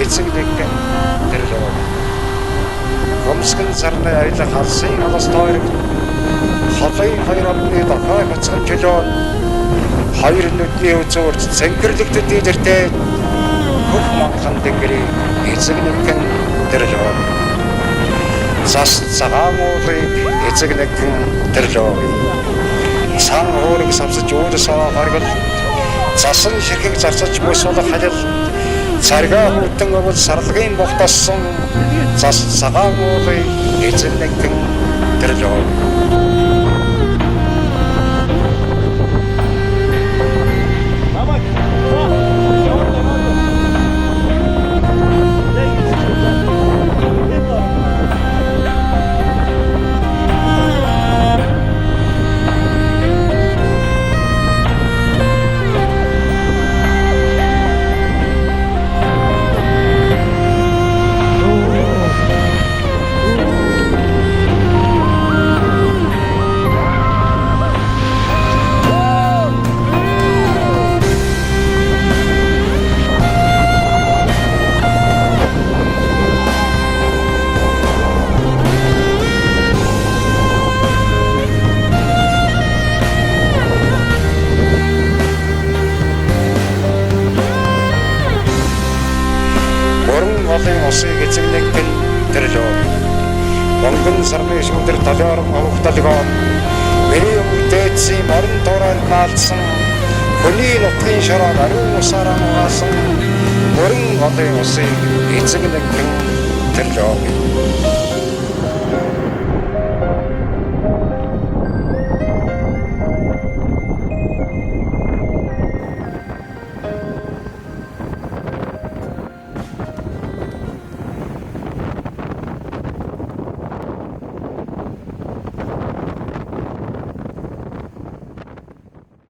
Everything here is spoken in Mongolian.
эцэг нэгэн тэрлөө. Гомсгон сарны аялах алсын алас тойрог холын хоёр амны дахай бацхан чөлөө хоёр нүдний үзүүрт цэнгэрлэгдэд дээртэй хөх манхан дэнгэрийн эцэг нэгэн тэрлөө. Зас цагаан уулыг эцэг нэгэн тэрлөө. Сан уурыг савсаж уудасаа гаргал засан ширхэг зарцаж мөс болох халил царгаа хүтэн өвөл сарлагын бохтоссон зас цагаан уулыг эзэн нэгэн тэрлөө. Олон усыг эцэг нэгэн тэрлөө. Монгол сарны шүдэр талаар авахталгаа миний өвдөөцийн морин дураар наалсан хүний нутгийн шороо ариун усаараа нугаасан морин олон усыг эцэг нэгэн тэрлөө.